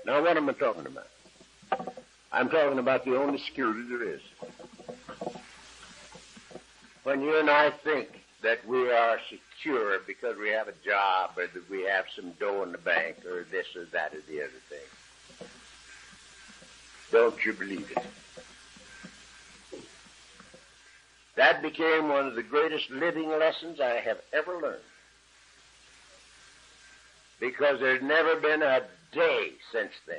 Now, what am I talking about? I'm talking about the only security there is. When you and I think that we are secure because we have a job or that we have some dough in the bank or this or that or the other thing, don't you believe it? That became one of the greatest living lessons I have ever learned. Because there's never been a day since then,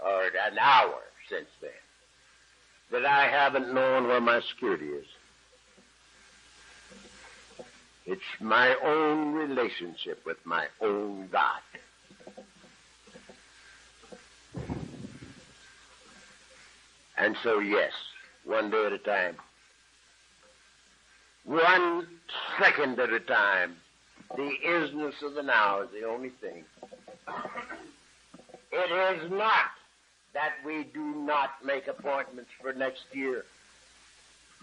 or an hour since then, that I haven't known where my security is. It's my own relationship with my own God. And so, yes, one day at a time, 1 second at a time, the isness of the now is the only thing. It is not that we do not make appointments for next year.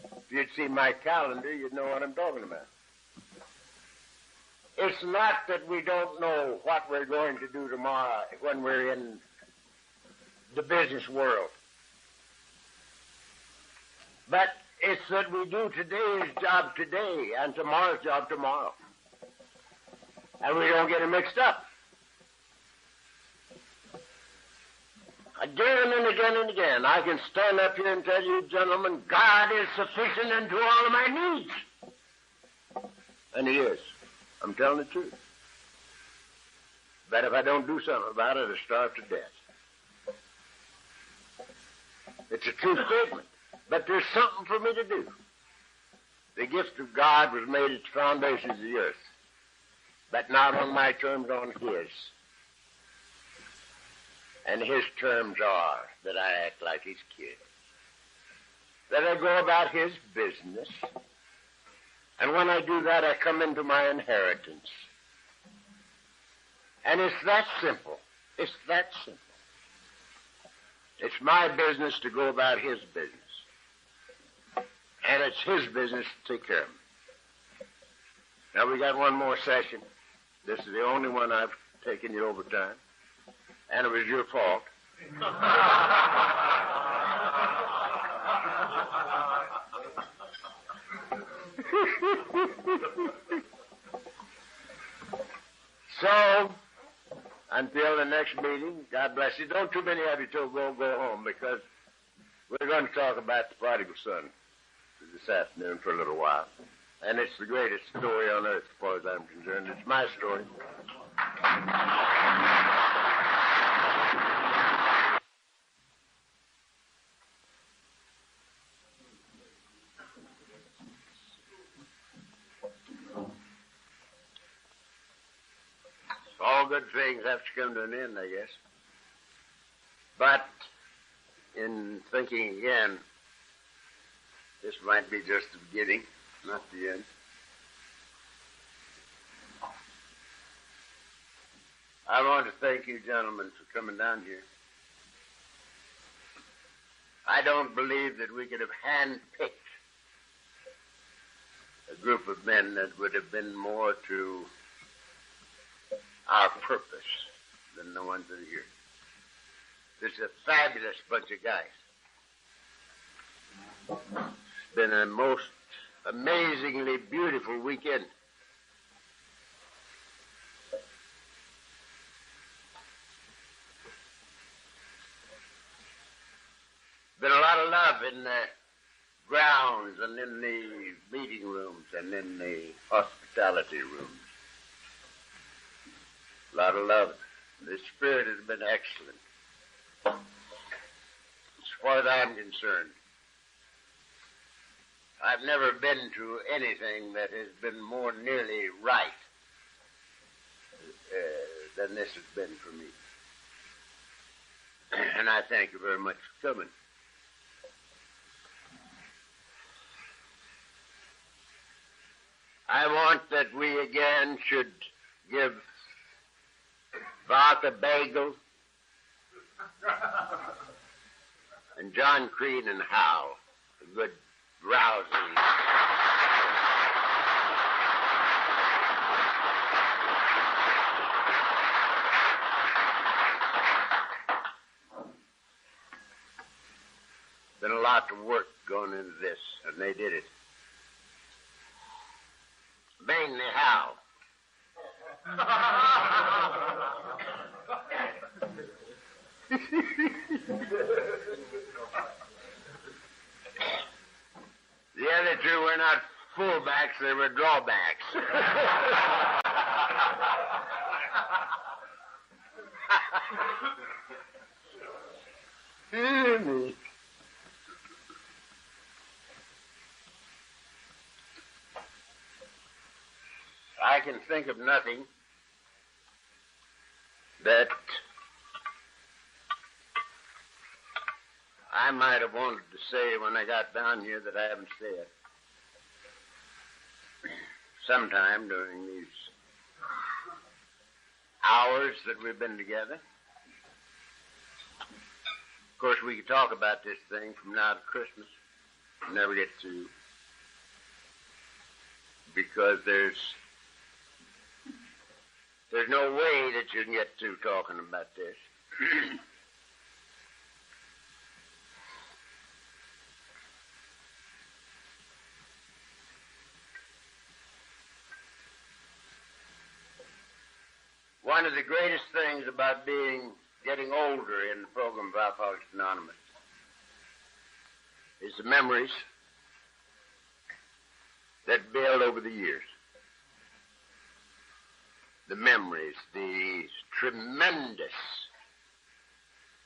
If you'd see my calendar, you'd know what I'm talking about. It's not that we don't know what we're going to do tomorrow when we're in the business world. But it's that we do today's job today and tomorrow's job tomorrow. And we don't get it mixed up. Again and again and again, I can stand up here and tell you, gentlemen, God is sufficient unto all of my needs. And He is. I'm telling the truth. But if I don't do something about it, I'll starve to death. It's a true statement. But there's something for me to do. The gift of God was made at the foundations of the earth. But not on my terms, on His. And His terms are that I act like His kid. That I go about His business. And when I do that, I come into my inheritance. And it's that simple. It's that simple. It's my business to go about His business. And it's His business to take care of me. Now, we got one more session. This is the only one I've taken you over time. And it was your fault. So, until the next meeting, God bless you. Don't too many of you go home, because we're going to talk about the prodigal son this afternoon for a little while. And it's the greatest story on earth as far as I'm concerned. It's my story. All good things have to come to an end, I guess. But in thinking again, this might be just the beginning, not the end. I want to thank you, gentlemen, for coming down here. I don't believe that we could have handpicked a group of men that would have been more to our purpose than the ones that are here. This is a fabulous bunch of guys. It's been a most amazingly beautiful weekend. Been a lot of love in the grounds and in the meeting rooms and in the hospitality rooms. A lot of love. The spirit has been excellent. As far as I'm concerned, I've never been to anything that has been more nearly right than this has been for me. And I thank you very much for coming. I want that we again should give Vodka Bagel and John Crean and Howe a good rousing. lot of work going into this, and they did it. Mainly how? The other two were not fullbacks, they were drawbacks. I can think of nothing that I might have wanted to say when I got down here that I haven't said. Sometime during these hours that we've been together. Of course, we could talk about this thing from now to Christmas. Never get to. Because there's no way that you can get to talking about this. One of the greatest things about getting older in the program of Alcoholics Anonymous is the memories that build over the years. The memories, these tremendous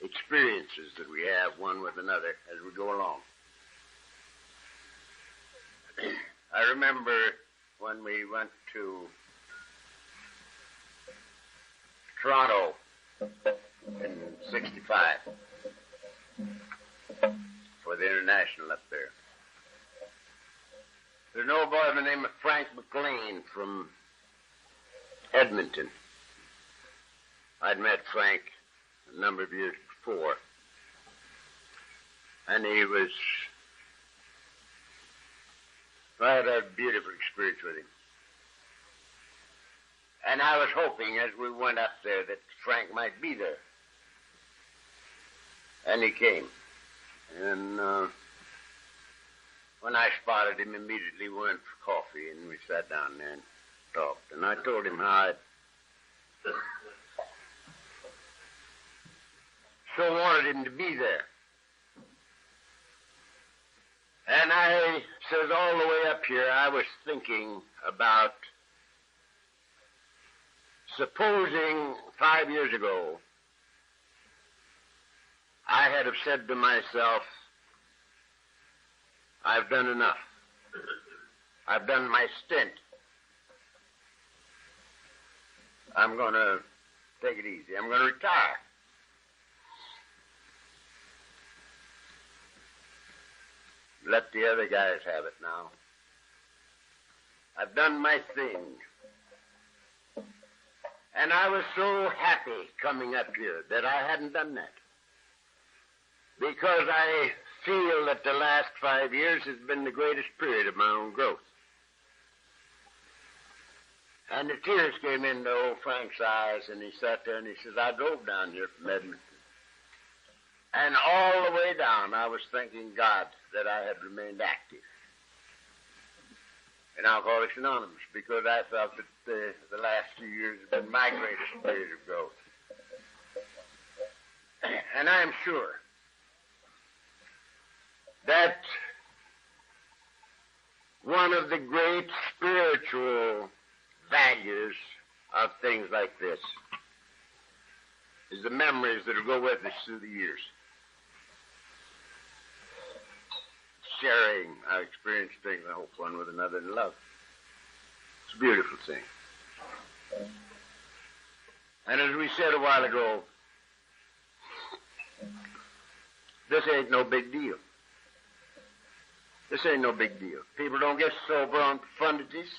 experiences that we have one with another as we go along. I remember when we went to Toronto in '65 for the International up there. There's an old boy by the name of Frank McLean from Edmonton. I'd met Frank a number of years before, and I had a beautiful experience with him. And I was hoping as we went up there that Frank might be there. And he came. And when I spotted him, immediately we went for coffee, and we sat down there and talked. And I told him how I so wanted him to be there. And I says all the way up here, I was thinking about supposing 5 years ago I had have said to myself, I've done enough. I've done my stint. I'm going to take it easy. I'm going to retire. Let the other guys have it now. I've done my thing. And I was so happy coming up here that I hadn't done that. Because I feel that the last 5 years has been the greatest period of my own growth. And the tears came into old Frank's eyes, and he sat there and he says, I drove down here from Edmonton. And all the way down, I was thanking God that I had remained active in Alcoholics Anonymous, because I felt that the last few years have been my greatest period of growth. And I'm sure that one of the great spiritual values of things like this is the memories that will go with us through the years. Sharing our experience, things, I hope, one with another in love. It's a beautiful thing. And as we said a while ago, this ain't no big deal. This ain't no big deal. People don't get sober on profundities.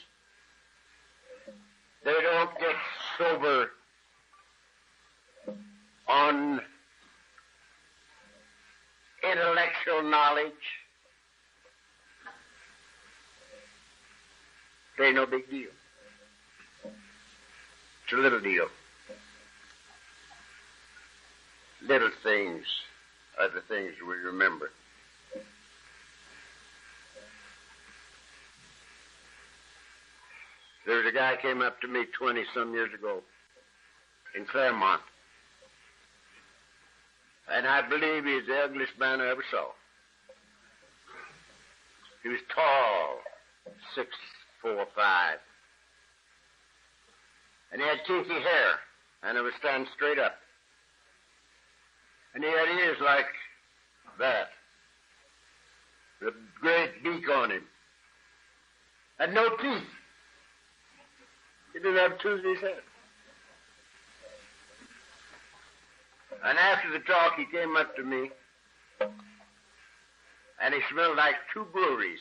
They don't get sober on intellectual knowledge. It ain't no big deal. It's a little deal. Little things are the things we remember. There was a guy came up to me 20-some years ago in Claremont. And I believe he's the ugliest man I ever saw. He was tall, 6'4", 5". And he had kinky hair, and it was standing straight up. And he had ears like that, with a great beak on him. Had no teeth. He didn't have tooth in his head. And after the talk, he came up to me, and he smelled like 2 breweries.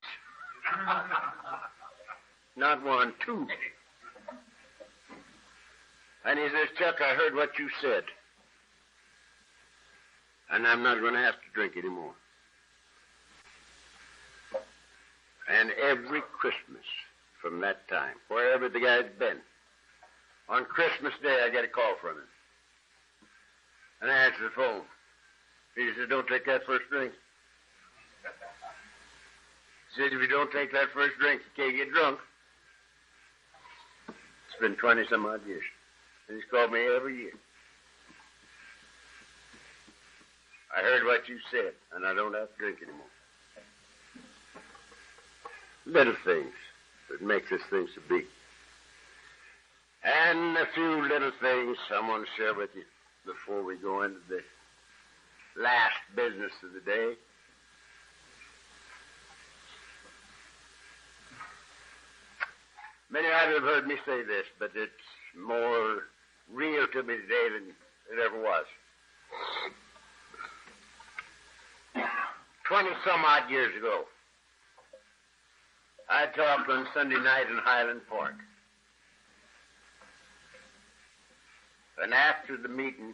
Not 1, 2. And he says, Chuck, I heard what you said, and I'm not going to have to drink anymore. And every Christmas from that time, wherever the guy's been, on Christmas Day, I get a call from him. And I answer the phone. He says, don't take that first drink. He says, if you don't take that first drink, you can't get drunk. It's been 20-some odd years. And he's called me every year. I heard what you said, and I don't have to drink anymore. Little things that make this thing so big. And a few little things I want to share with you before we go into the last business of the day. Many of you have heard me say this, but it's more real to me today than it ever was. 20-some odd years ago, I talked on Sunday night in Highland Park. And after the meeting,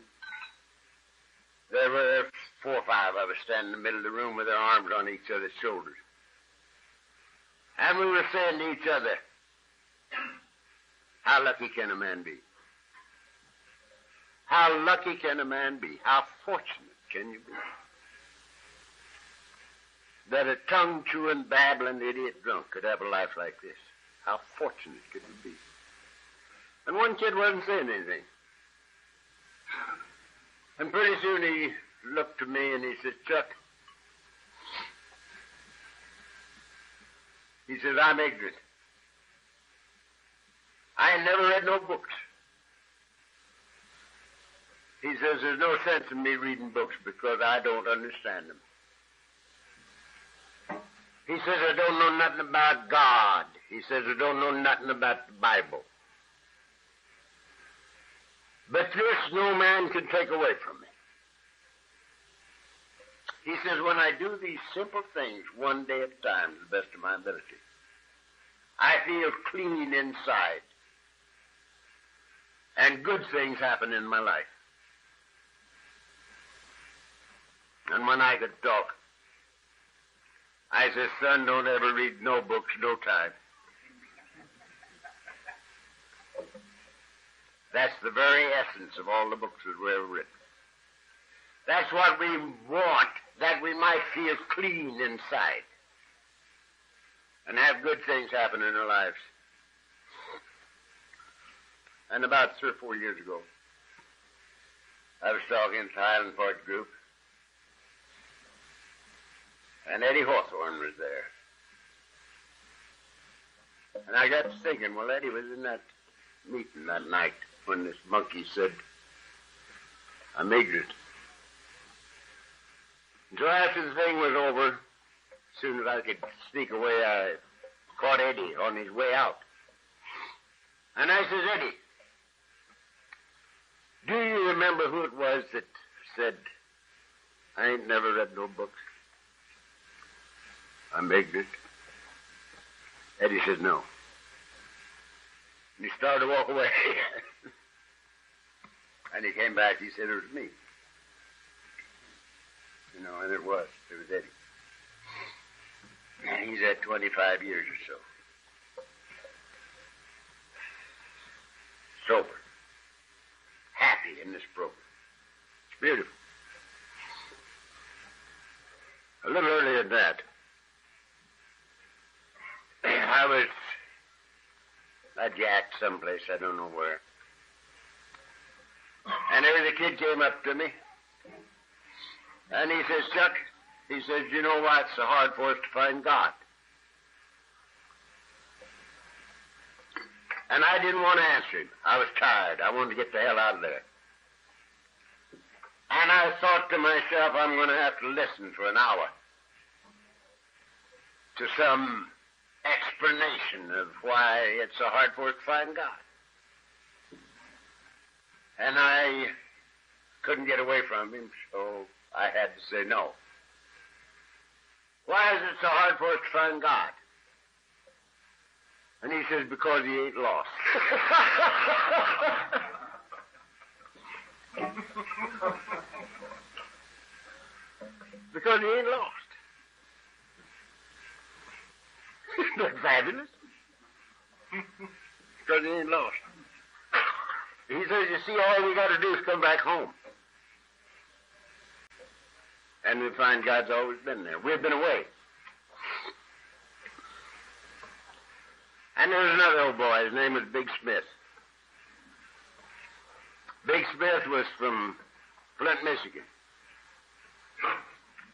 there were 4 or 5 of us standing in the middle of the room with our arms on each other's shoulders. And we were saying to each other, how lucky can a man be? How lucky can a man be? How fortunate can you be? That a tongue-chewing, babbling idiot drunk could have a life like this. How fortunate could you be? And one kid wasn't saying anything. And pretty soon he looked to me and he said, Chuck, he says, I'm ignorant. I ain't never read no books. He says, there's no sense in me reading books because I don't understand them. He says, I don't know nothing about God. He says, I don't know nothing about the Bible. But this no man can take away from me. He says, when I do these simple things one day at a time to the best of my ability, I feel clean inside. And good things happen in my life. And when I could talk, I said, son, don't ever read no books, no time. That's the very essence of all the books that were ever written. That's what we want, that we might feel clean inside and have good things happen in our lives. And about 3 or 4 years ago, I was talking to the Highland Park group, and Eddie Hawthorne was there. And I got to thinking, well, Eddie was in that meeting that night when this monkey said, I'm ignorant. And so after the thing was over, as soon as I could sneak away, I caught Eddie on his way out. And I says, Eddie, do you remember who it was that said, I ain't never read no books? I'm ignorant. Eddie said, no. And he started to walk away. And he came back, he said, it was me. You know, and it was Eddie. And he's had 25 years or so. Sober. Happy in this program. It's beautiful. A little earlier than that, I jacked someplace, I don't know where. And there was a kid came up to me, and he says, Chuck, he says, you know why it's so hard for us to find God? And I didn't want to answer him. I was tired. I wanted to get the hell out of there. And I thought to myself, I'm going to have to listen for an hour to some explanation of why it's so hard for us to find God. And I couldn't get away from him, so I had to say no. Why is it so hard for us to find God? And he says, because he ain't lost. Because he ain't lost. Isn't that fabulous? Because he ain't lost. He says, you see, all we got to do is come back home. And we find God's always been there. We've been away. And there was another old boy. His name was Big Smith. Big Smith was from Flint, Michigan.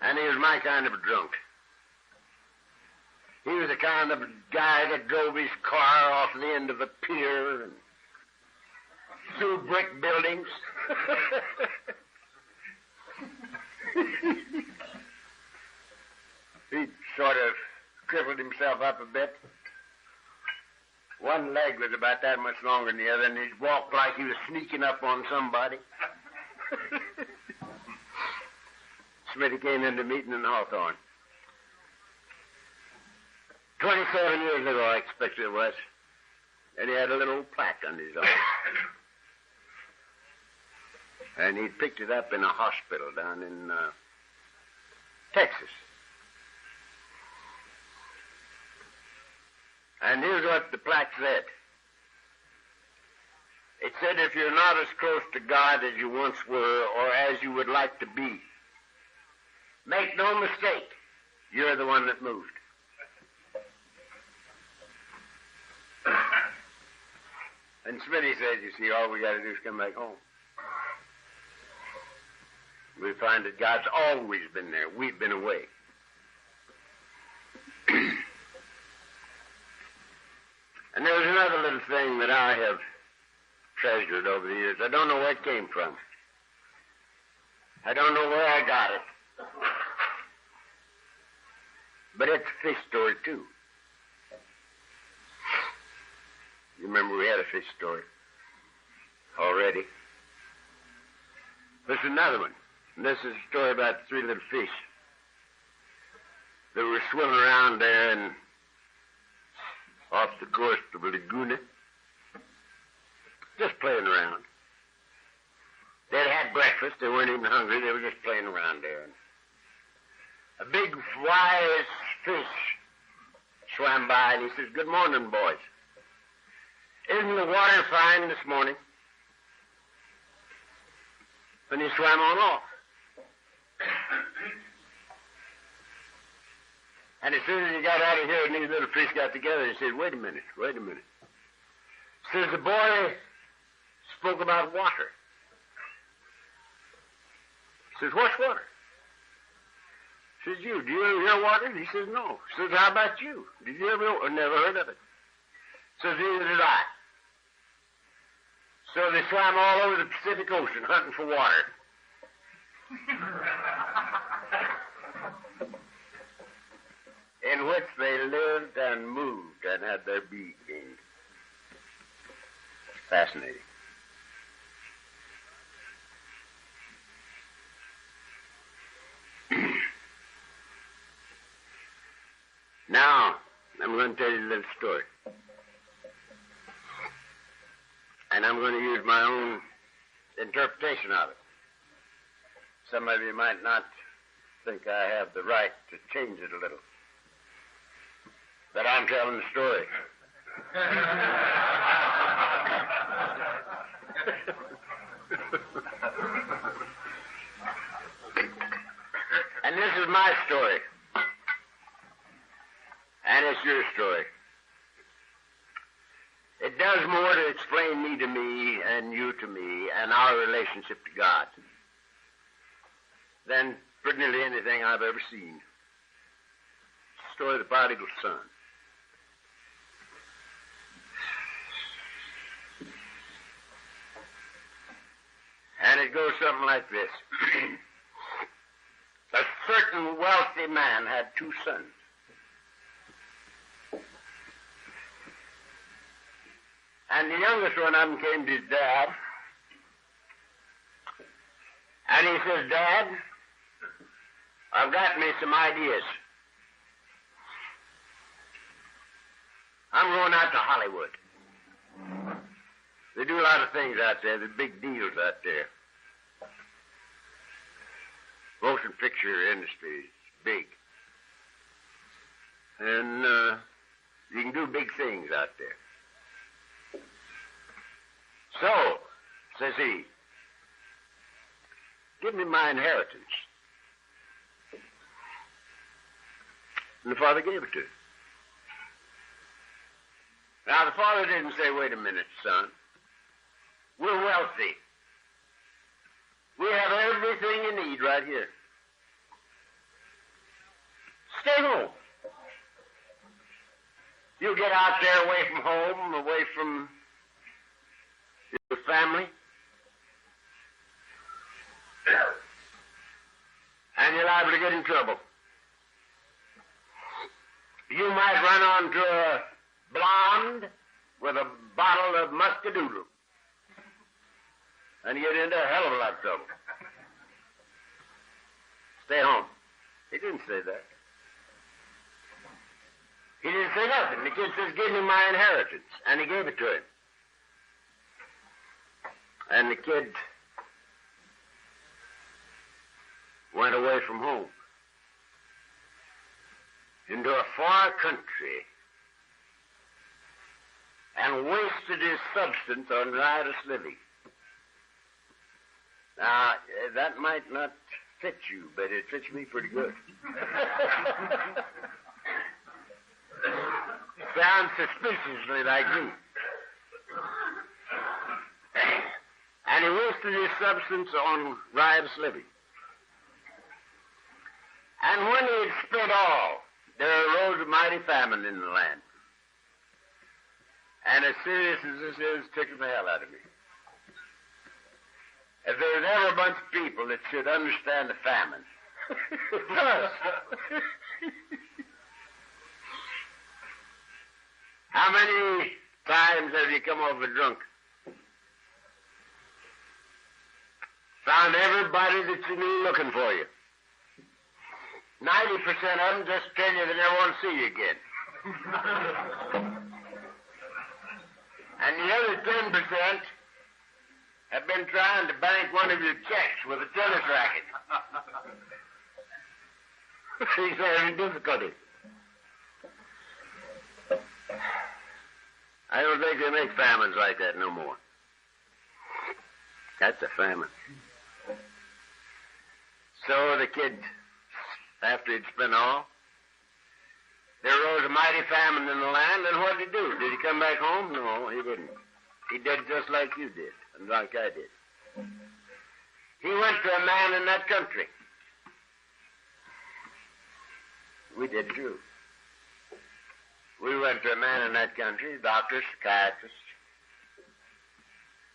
And he was my kind of a drunk. He was the kind of guy that drove his car off the end of a pier and through brick buildings. He sort of crippled himself up a bit. One leg was about that much longer than the other, and he walked like he was sneaking up on somebody. Smitty came into meeting in Hawthorne. 27 years ago, I expect it was. And he had a little plaque on his arm. And he picked it up in a hospital down in Texas. And here's what the plaque said. It said, if you're not as close to God as you once were or as you would like to be, make no mistake, you're the one that moved. And Smitty says, you see, all we got to do is come back home. We find that God's always been there. We've been away. And there was another little thing that I have treasured over the years. I don't know where it came from. I don't know where I got it. But it's a fish story, too. You remember we had a fish story already. There's another one. And this is a story about three little fish that were swimming around there and off the coast of Laguna, just playing around. They'd had breakfast. They weren't even hungry. They were just playing around there. And a big, wise fish swam by, and he says, good morning, boys. Isn't the water fine this morning? And he swam on off. And as soon as he got out of here and these little fish got together, he said, wait a minute. Says the boy spoke about water. Says, what's water? Says, do you ever hear water? He says, no. Says, how about you? Did you ever? Never heard of it. Says, neither did I. So they swam all over the Pacific Ocean hunting for water. In which they lived and moved and had their being. Fascinating. Now, I'm going to tell you a little story. And I'm going to use my own interpretation of it. Some of you might not think I have the right to change it a little. But I'm telling the story. And this is my story. And it's your story. It does more to explain me to me and you to me and our relationship to God than pretty nearly anything I've ever seen. The story of the prodigal son. And it goes something like this. A certain wealthy man had two sons. And the youngest one of them came to his dad, and he says, Dad, I've got me some ideas. I'm going out to Hollywood. They do a lot of things out there. There's big deals out there. Motion picture industry is big. And you can do big things out there. So, says he, give me my inheritance. And the father gave it to him. Now, the father didn't say, wait a minute, son. We're wealthy. We have everything you need right here. Stay home. You get out there away from home, away from your family, and you're liable to get in trouble. You might run onto a blonde with a bottle of muscadoodle and get into a hell of a lot of trouble. Stay home. He didn't say that. He didn't say nothing. The kid says, give me my inheritance. And he gave it to him. And the kid went away from home into a far country and wasted his substance on riotous living. Now, that might not fit you, but it fits me pretty good. Sounds suspiciously like me. And he wasted his substance on riotous living. And when he had spent all, there arose a mighty famine in the land. And as serious as this is, it tickled the hell out of me. If there's ever a bunch of people that should understand the famine, it's us. How many times have you come over drunk? Found everybody that you knew looking for you. 90% of them just tell you they never want to see you again. And the other 10% have been trying to bank one of your checks with a tennis racket. He's having difficulty. I don't think they make famines like that no more. That's a famine. So the kid, after he'd spent all, there arose a mighty famine in the land, and what did he do? Did he come back home? No, he didn't. He did just like you did, and like I did. He went to a man in that country. We did too. We went to a man in that country, doctor, psychiatrist,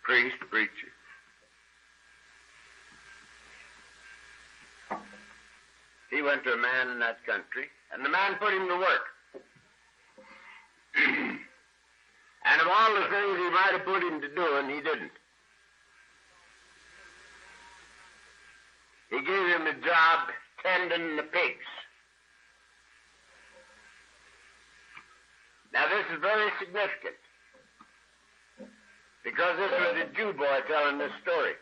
priest, preacher. He went to a man in that country, and the man put him to work. And of all the things he might have put him to doing, he didn't. He gave him a job tending the pigs. Now, this is very significant, because this was a Jew boy telling this story.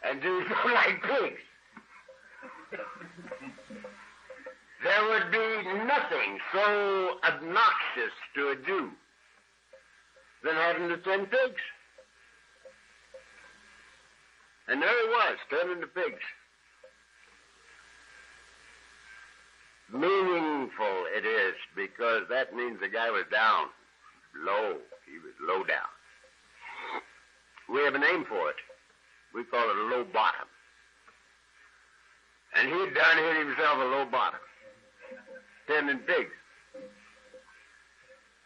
And Jews don't like pigs. There would be nothing so obnoxious to a Jew than having to tend pigs. And there he was, tending the pigs. Meaningful it is, because that means the guy was down. low. He was low down. We have a name for it. We call it a low bottom. And he'd done hit himself a low bottom, tending pigs.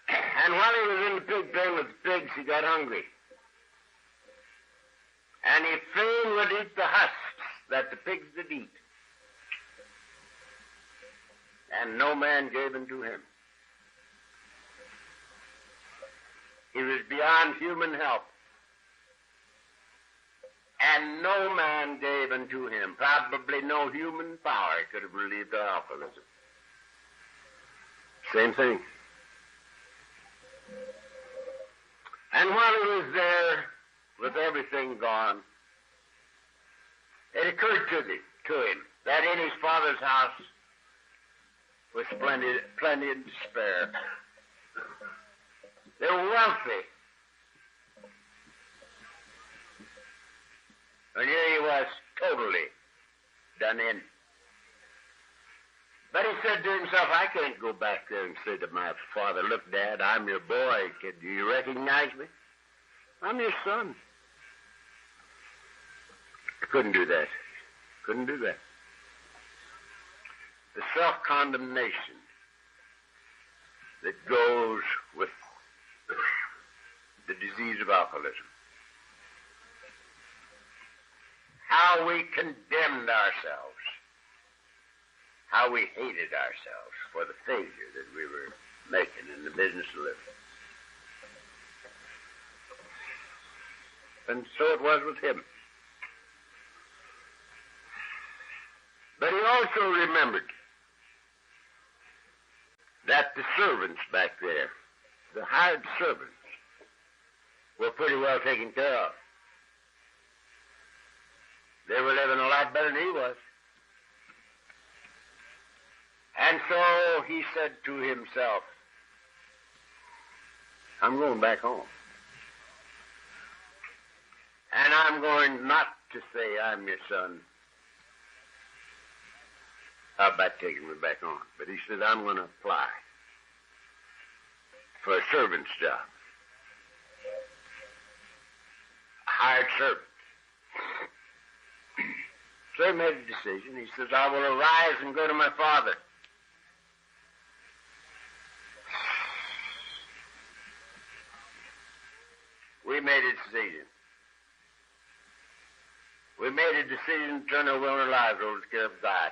And while he was in the pig pen with the pigs, he got hungry. And he fain would eat the husks that the pigs did eat. And no man gave unto him. He was beyond human help. And no man gave unto him. Probably no human power could have relieved the alcoholism. Same thing. And while he was there, with everything gone, it occurred to him that in his father's house was plenty and to spare. They were wealthy. And here he was, totally done in. But he said to himself, I can't go back there and say to my father, look, Dad, I'm your boy. Do you recognize me? I'm your son. I couldn't do that. Couldn't do that. The self-condemnation that goes with the disease of alcoholism. How we condemned ourselves. How we hated ourselves for the failure that we were making in the business of living. And so it was with him. But he also remembered that the servants back there, the hired servants, were pretty well taken care of. They were living a lot better than he was. And so he said to himself, I'm going back home. And I'm going not to say I'm your son. How about taking me back on? But he said, I'm going to apply for a servant's job. A hired servant. So he made a decision. He says, I will arise and go to my father. We made a decision. We made a decision to turn our will and our lives over to the care of God.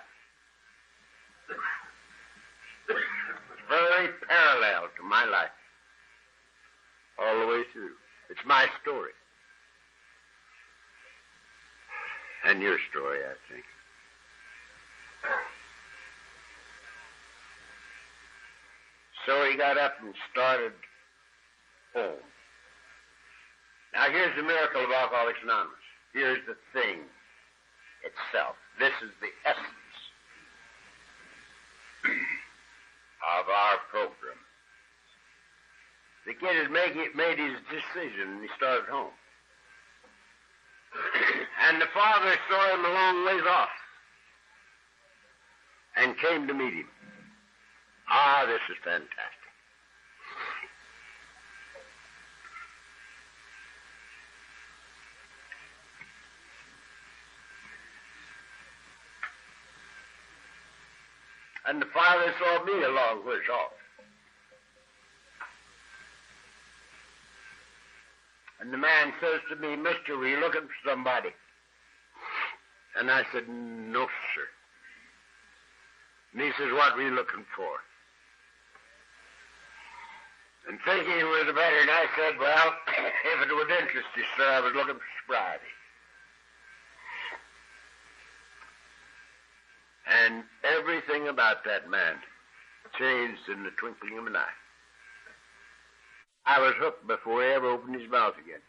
It's very parallel to my life. All the way through. It's my story. And your story, I think. So he got up and started home. Now here's the miracle of Alcoholics Anonymous. Here's the thing itself. This is the essence of our program. The kid had made his decision and he started home. And the father saw him a long ways off and came to meet him. Ah, this is fantastic. And the father saw me a long ways off. And the man says to me, Mister, were you looking for somebody? And I said, no, sir. And he says, what were you looking for? And thinking it was a veteran, I said, well, if it would interest you, sir, I was looking for sobriety. And everything about that man changed in the twinkling of an eye. I was hooked before he ever opened his mouth again.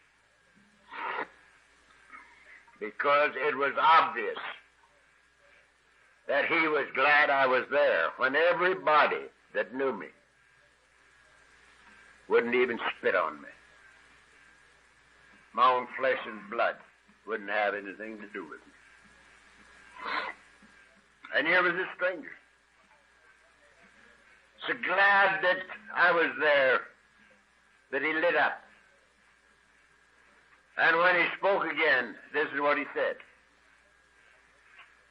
Because it was obvious that he was glad I was there when everybody that knew me wouldn't even spit on me. My own flesh and blood wouldn't have anything to do with me. And here was this stranger. So glad that I was there that he lit up. And when he spoke again, this is what he said.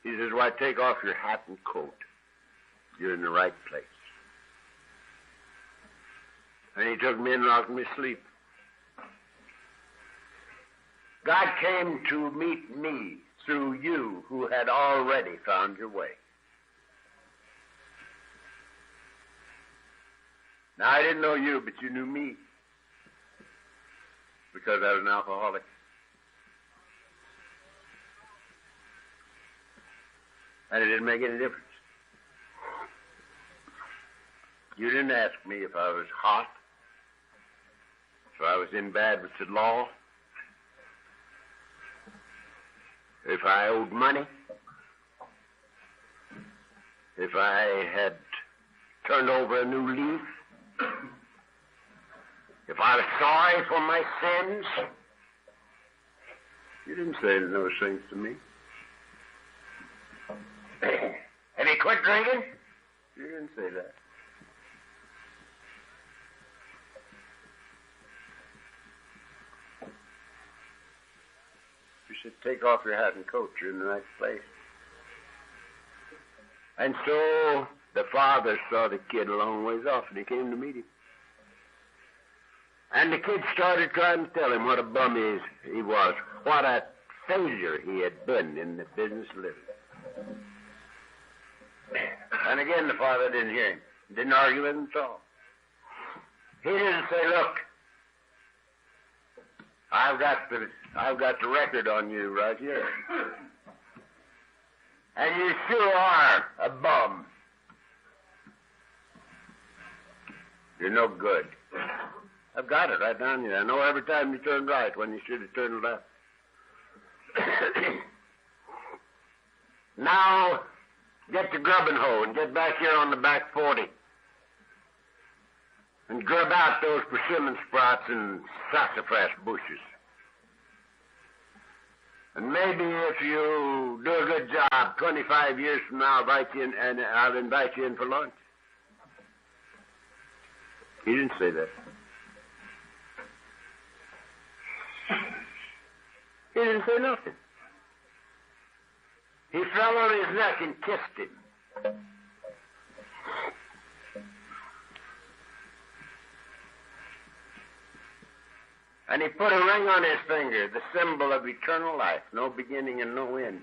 He says, why, take off your hat and coat. You're in the right place. And he took me and rocked me asleep. God came to meet me through you who had already found your way. Now, I didn't know you, but you knew me because I was an alcoholic. And it didn't make any difference. You didn't ask me if I was hot, if I was in bad with the law, if I owed money, if I had turned over a new leaf, if I was sorry for my sins. You didn't say those things to me. Have you quit drinking? You didn't say that. You should take off your hat and coat. You're in the right place. And so the father saw the kid a long ways off, and he came to meet him. And the kid started trying to tell him what a bum he was, what a failure he had been in the business of living. And again, the father didn't hear him. Didn't argue with him at all. He didn't say, look, I've got the record on you right here. And you sure are a bum. You're no good. I've got it right down here. I know every time you turn right when you should have turned left. Now, get the grubbing hoe and get back here on the back 40. And grub out those persimmon sprouts and sassafras bushes. And maybe if you do a good job, 25 years from now, I'll invite you in for lunch. He didn't say that. He didn't say nothing. He fell on his neck and kissed him. And he put a ring on his finger, the symbol of eternal life, no beginning and no end.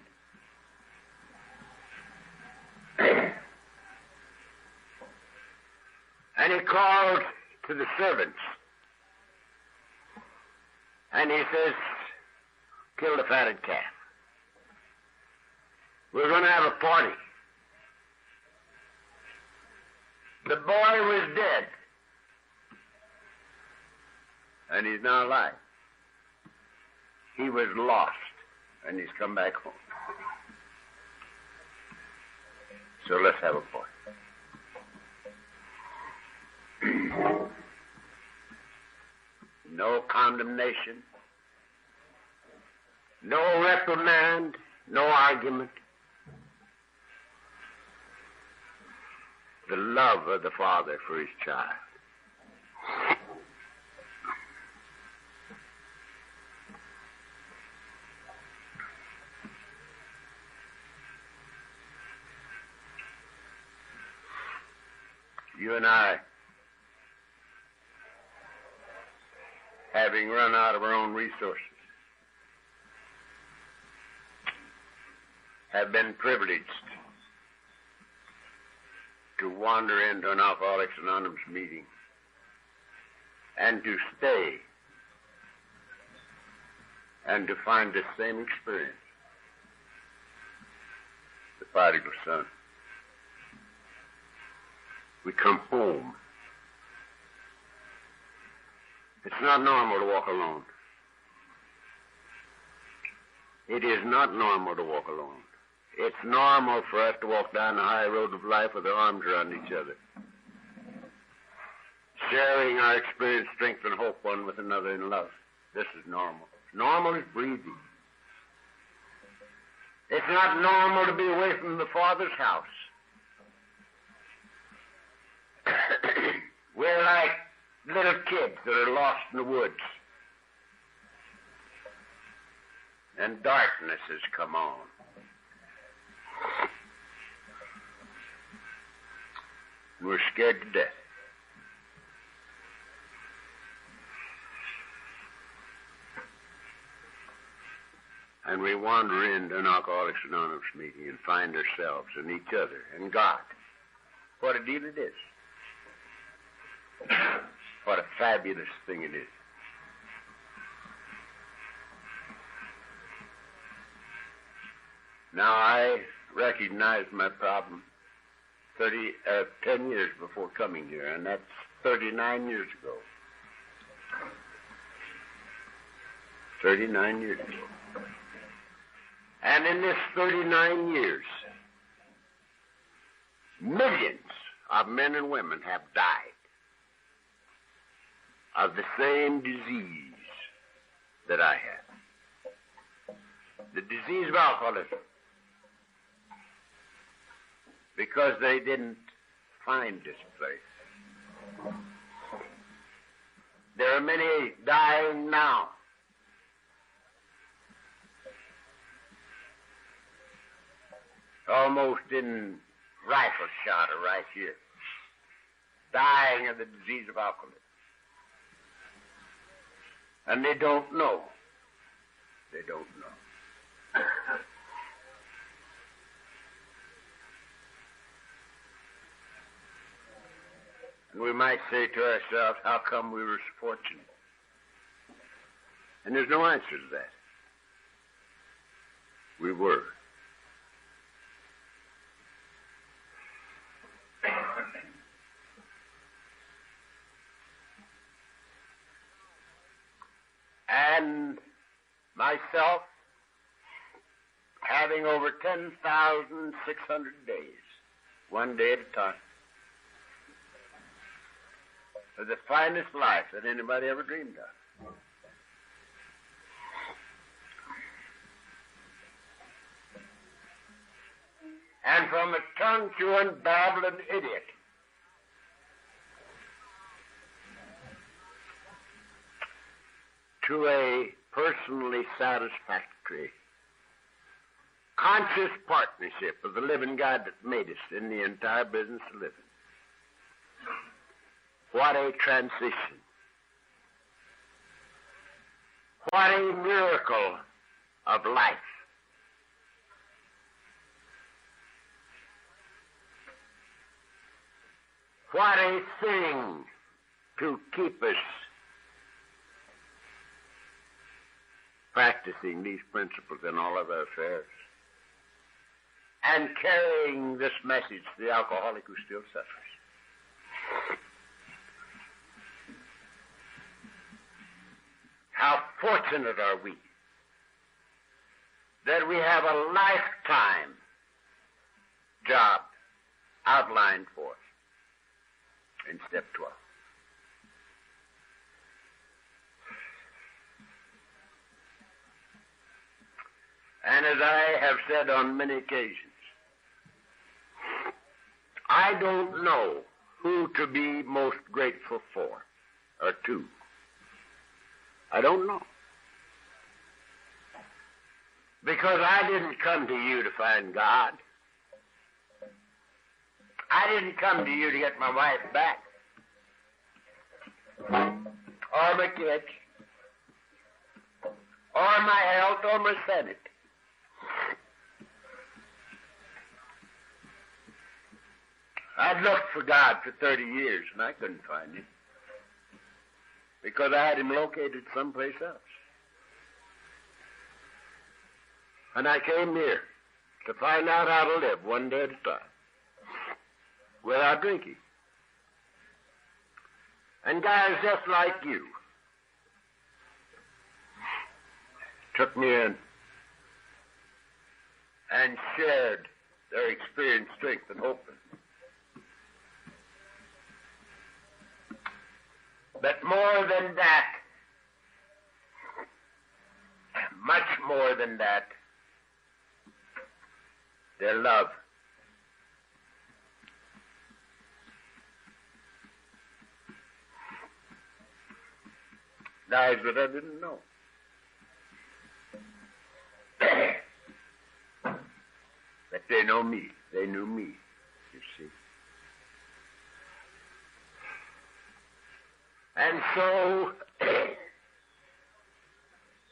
And he called to the servants. And he says, kill the fatted calf. We're going to have a party. The boy was dead. And he's now alive. He was lost, and he's come back home. So let's have a party. No condemnation, no reprimand, no argument. The love of the Father for his child. You and I, having run out of our own resources, have been privileged to wander into an Alcoholics Anonymous meeting and to stay and to find the same experience. The prodigal son. We come home. It's not normal to walk alone. It is not normal to walk alone. It's normal for us to walk down the high road of life with our arms around each other, sharing our experience, strength, and hope one with another in love. This is normal. Normal is breathing. It's not normal to be away from the Father's house. We're like little kids that are lost in the woods. And darkness has come on. We're scared to death. And we wander into an Alcoholics Anonymous meeting and find ourselves and each other and God. What a deal it is. What a fabulous thing it is. Now, I recognized my problem 10 years before coming here, and that's 39 years ago. 39 years ago. And in this 39 years, millions of men and women have died of the same disease that I had. The disease of alcoholism. Because they didn't find this place. There are many dying now. Almost in rifle shot right here. Dying of the disease of alcoholism. And they don't know. They don't know. And we might say to ourselves, how come we were so fortunate? And there's no answer to that. We were. And myself, having over 10,600 days, one day at a time, of the finest life that anybody ever dreamed of. And from a tongue-chewing, babbling idiot to a personally satisfactory, conscious partnership of the living God that made us in the entire business of living. What a transition. What a miracle of life. What a thing to keep us practicing these principles in all of our affairs and carrying this message to the alcoholic who still suffers. How fortunate are we that we have a lifetime job outlined for us in step 12. And as I have said on many occasions, I don't know who to be most grateful for or to. I don't know. Because I didn't come to you to find God. I didn't come to you to get my wife back. Or my kids. Or my health or my sanity. I'd looked for God for 30 years and I couldn't find him. Because I had him located someplace else. And I came here to find out how to live one day at a time without drinking. And guys just like you took me in and shared their experience, strength, and hope. But more than that, much more than that, their love. Guys that I didn't know. But they know me. They knew me, you see. And so,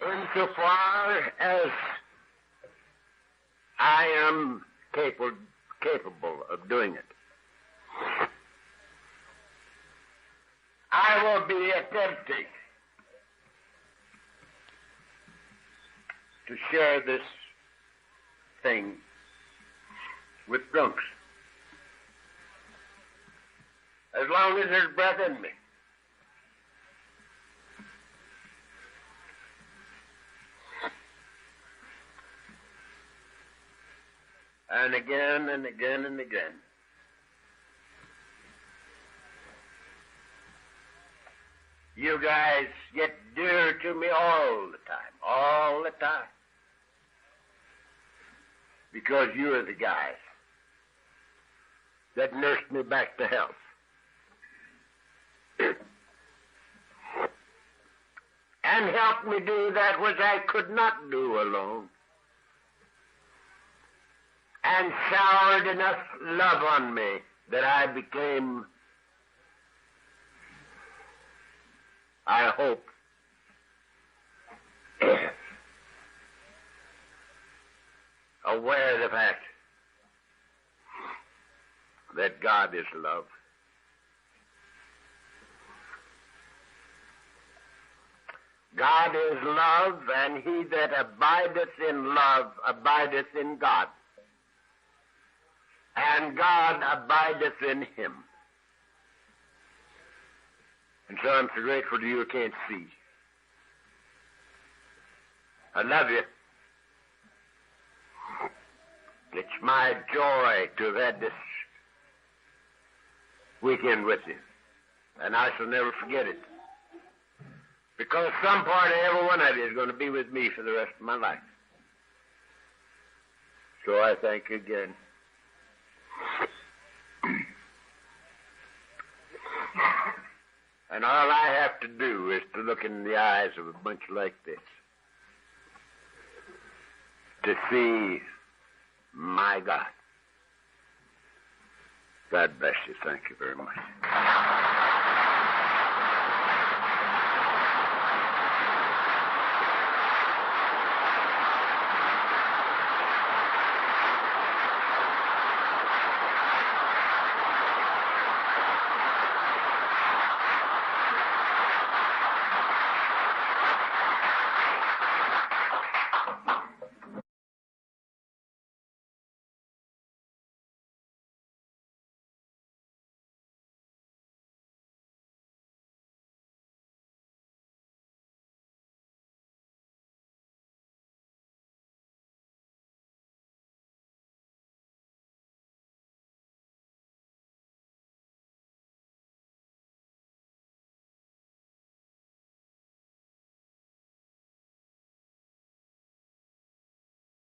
insofar as I am capable of doing it, I will be attempting to share this thing with drunks. As long as there's breath in me. And again and again and again. You guys get dear to me all the time. Because you are the guys that nursed me back to health. And helped me do that which I could not do alone. And showered enough love on me that I became, I hope, aware of the fact that God is love. God is love, and he that abideth in love abideth in God, and God abideth in him. And so I'm so grateful to you who can't see. I love you. It's my joy to have had this weekend with you, and I shall never forget it. Because some part of every one of you is going to be with me for the rest of my life. So I thank you again. And all I have to do is to look in the eyes of a bunch like this to see my God. God bless you. Thank you very much.